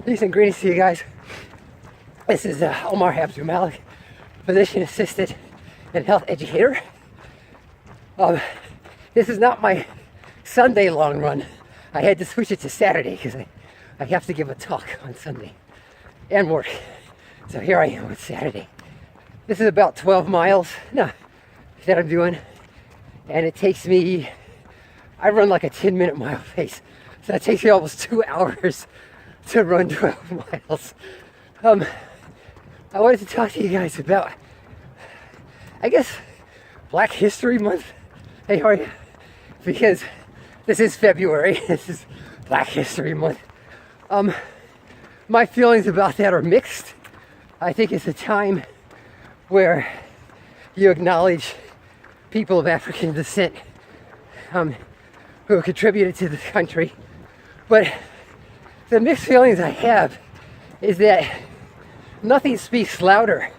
Peace and greetings to you guys. This is Omar Abdul Malik, physician assistant and health educator. This is not my Sunday long run. I had to switch it to Saturday because I have to give a talk on Sunday and work. So here I am with Saturday. This is about 12 miles that I'm doing, and it takes me, I run like a 10-minute mile pace. So that takes me almost 2 hours to run 12 miles. I wanted to talk to you guys about, I guess, Black History Month. Hey, how are you? Because this is February. This is Black History Month. My feelings about that are mixed. I think it's a time where you acknowledge people of African descent who have contributed to this country. But the mixed feelings I have is that nothing speaks louder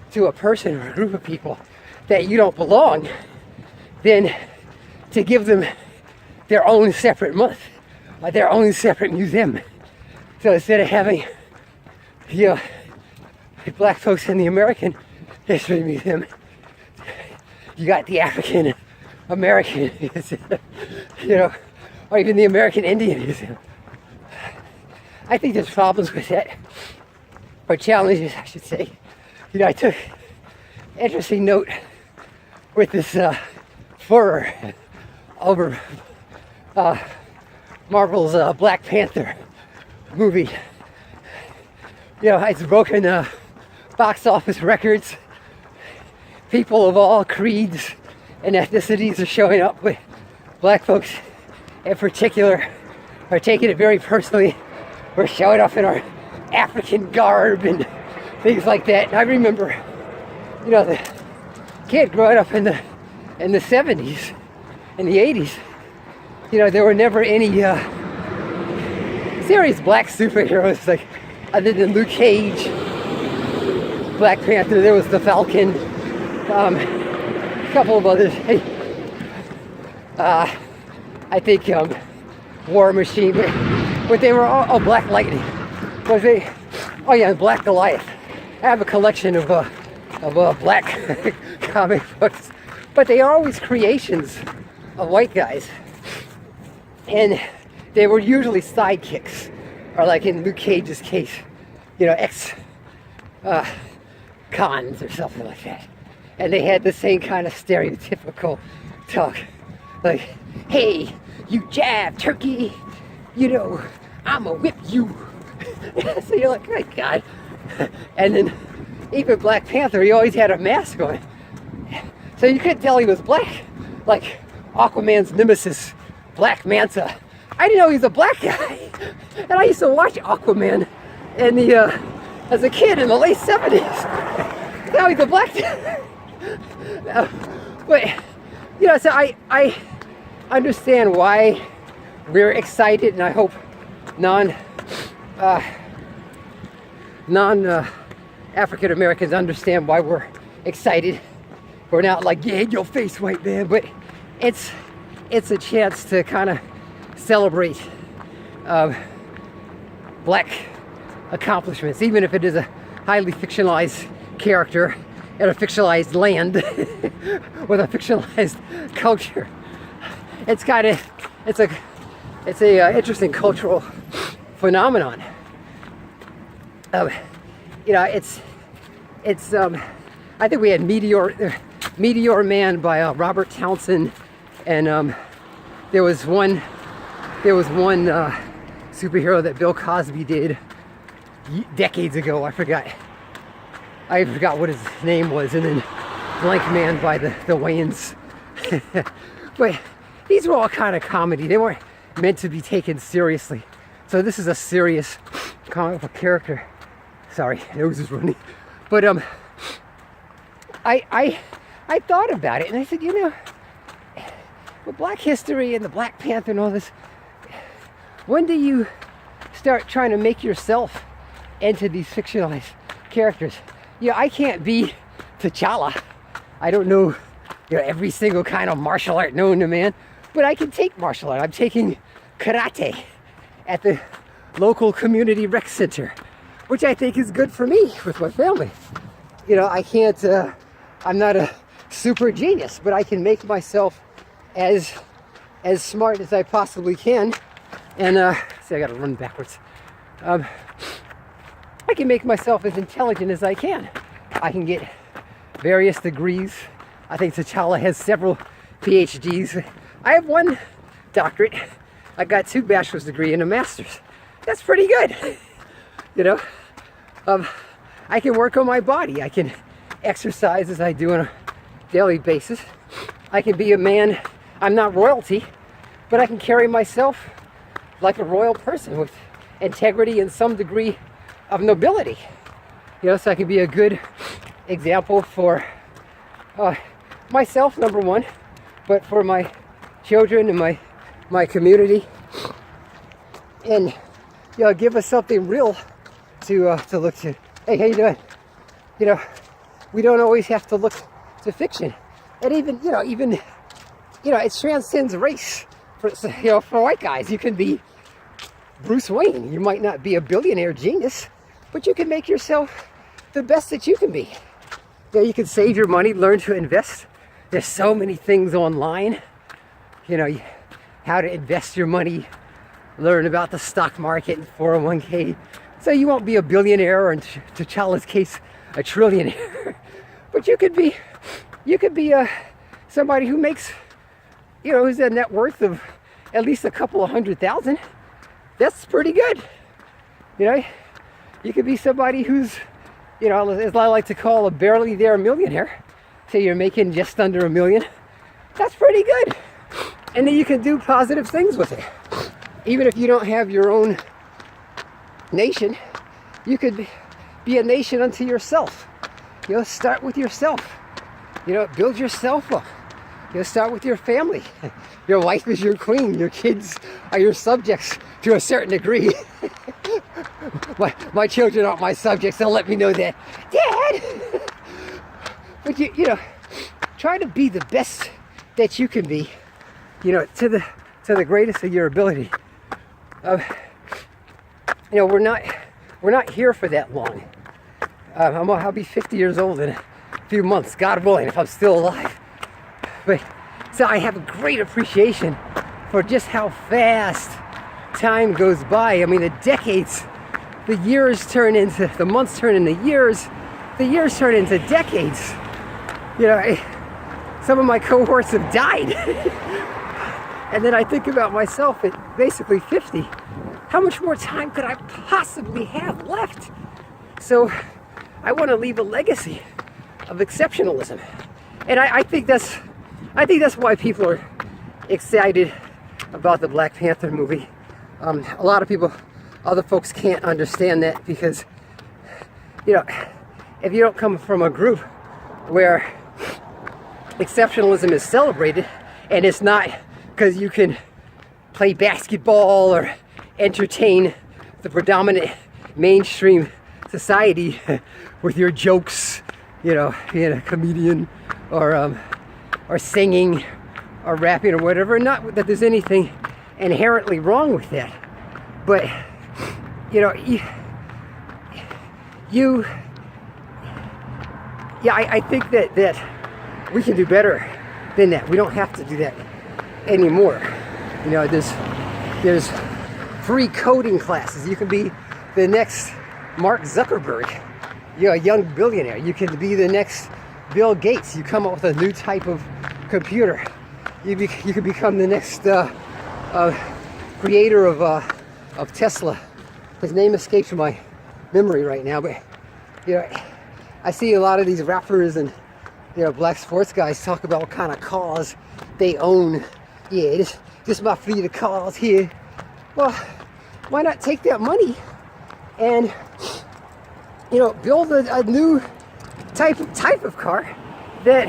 to a person or a group of people that you don't belong than to give them their own separate month, their own separate museum. So instead of having, Black folks in the American History Museum, you got the African American Museum, or even the American Indian Museum. I think there's problems with that, or challenges, I should say. I took interesting note with this furor over Marvel's Black Panther movie. It's broken box office records. People of all creeds and ethnicities are showing up, with Black folks in particular are taking it very personally. We're showing up in our African garb and things like that. And I remember, the kid growing up in the 70s, in the 80s, there were never any serious black superheroes, like other than Luke Cage, Black Panther. There was the Falcon, a couple of others. I think War Machine, but they were all Black Lightning. Was they? Oh yeah, Black Goliath. I have a collection of black comic books, but they are always creations of white guys, and they were usually sidekicks, or like in Luke Cage's case, ex cons or something like that. And they had the same kind of stereotypical talk, like, "Hey, you jab turkey, I'ma whip you." So you're like, "My God." And then even Black Panther, he always had a mask on, so you couldn't tell he was black. Like Aquaman's nemesis, Black Manta. I didn't know he was a black guy, and I used to watch Aquaman as a kid in the late 70s. Now he's a black guy. But so I understand why we're excited, and I hope non African Americans understand why we're excited. We're not like, "Yeah, in your face, white man," but it's a chance to kind of celebrate black accomplishments, even if it is a highly fictionalized character in a fictionalized land with a fictionalized culture. It's a interesting cultural phenomenon. I think we had Meteor Man by Robert Townsend, and there was one superhero that Bill Cosby did decades ago. I forgot what his name was, and then Blank Man by the Wayans. But these were all kind of comedy. They weren't meant to be taken seriously. So this is a serious comic book character. Sorry, nose is running. But I thought about it, and I said, with Black history and the Black Panther and all this, when do you start trying to make yourself into these fictionalized characters? I can't be T'Challa. I don't know, every single kind of martial art known to man, but I can take martial art. I'm taking karate at the local community rec center, which I think is good for me with my family. You know, I can't, I'm not a super genius, but I can make myself as smart as I possibly can. And, see, I gotta run backwards. I can make myself as intelligent as I can. I can get various degrees. I think T'Challa has several PhDs. I have one doctorate. I got 2 bachelor's degrees and a master's. That's pretty good. You know, I can work on my body. I can exercise as I do on a daily basis. I can be a man. I'm not royalty, but I can carry myself like a royal person with integrity and some degree of nobility. You know, so I can be a good example for myself, number one, but for my children and my community, and you know, give us something real to look to. Hey, how you doing? You know, we don't always have to look to fiction, and even it transcends race. For white guys, you can be Bruce Wayne. You might not be a billionaire genius, but you can make yourself the best that you can be. You know, you can save your money, learn to invest. There's so many things online. You know, how to invest your money, learn about the stock market and 401k. So you won't be a billionaire, or in T'Challa's case, a trillionaire. But you could be somebody who makes, you know, who's a net worth of at least a couple of $100,000. That's pretty good. You know, you could be somebody who's, you know, as I like to call, a barely there millionaire. Say you're making just under $1 million. That's pretty good. And then you can do positive things with it. Even if you don't have your own nation, you could be a nation unto yourself. You know, start with yourself. You know, build yourself up. You know, start with your family. Your wife is your queen. Your kids are your subjects to a certain degree. my children aren't my subjects. They'll let me know that. Dad! But you know, try to be the best that you can be. You know, to the greatest of your ability. You know, we're not here for that long. I'll be 50 years old in a few months, God willing, if I'm still alive. But so I have a great appreciation for just how fast time goes by. I mean, the decades, the years turn into, the months turn into years, the years turn into decades. You know, some of my cohorts have died. And then I think about myself at basically 50. How much more time could I possibly have left? So I want to leave a legacy of exceptionalism. And I think that's why people are excited about the Black Panther movie. A lot of people, other folks can't understand that because, you know, if you don't come from a group where exceptionalism is celebrated, and it's not because you can play basketball or entertain the predominant mainstream society with your jokes, you know, being a comedian or singing or rapping or whatever. Not that there's anything inherently wrong with that, but you know, I think that we can do better than that. We don't have to do that anymore. You know, there's free coding classes. You can be the next Mark Zuckerberg. You're a young billionaire. You can be the next Bill Gates. You come up with a new type of computer. You could become the next creator of Tesla. His name escapes my memory right now, but you know, I see a lot of these rappers and, you know, black sports guys talk about what kind of cars they own. Yeah, this my fleet of cars here. Well, why not take that money and, you know, build a new type of car that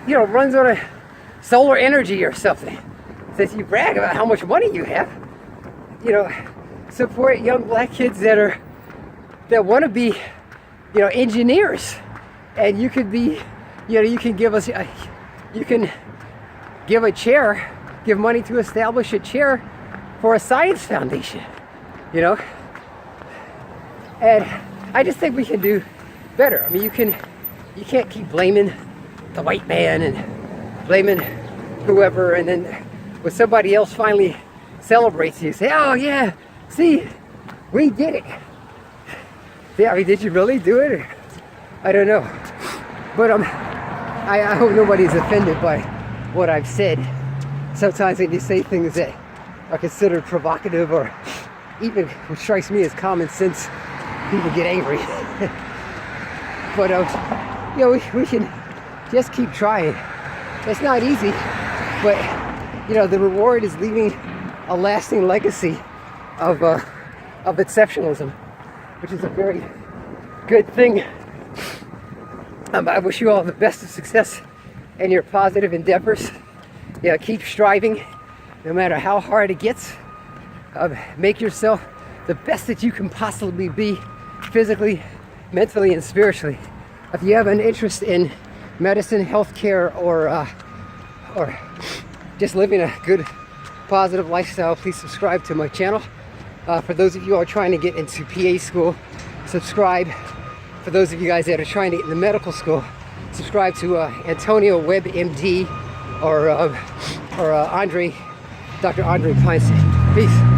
you know, runs on a solar energy or something. Since you brag about how much money you have, you know, support young black kids that want to be, you know, engineers. And you could be, you know, you can give a chair, give money to establish a chair for a science foundation. you know? And I just think we can do better. I mean, you can't keep blaming the white man and blaming whoever, and then when somebody else finally celebrates you, say, oh yeah, see, we did it. Yeah, I mean, did you really do it? Or, I don't know. But I hope nobody's offended by what I've said. Sometimes when you say things that are considered provocative, or even what strikes me as common sense, people get angry. But you know, we can just keep trying. It's not easy, but you know, the reward is leaving a lasting legacy of exceptionalism, which is a very good thing. I wish you all the best of success in your positive endeavors. You know, keep striving, no matter how hard it gets. Make yourself the best that you can possibly be, physically, mentally, and spiritually. If you have an interest in medicine, healthcare, or just living a good, positive lifestyle, please subscribe to my channel. For those of you who are trying to get into PA school, subscribe. For those of you guys that are trying to get into medical school, subscribe to Antonio Webb, MD, or Dr. Andre Panther. Peace.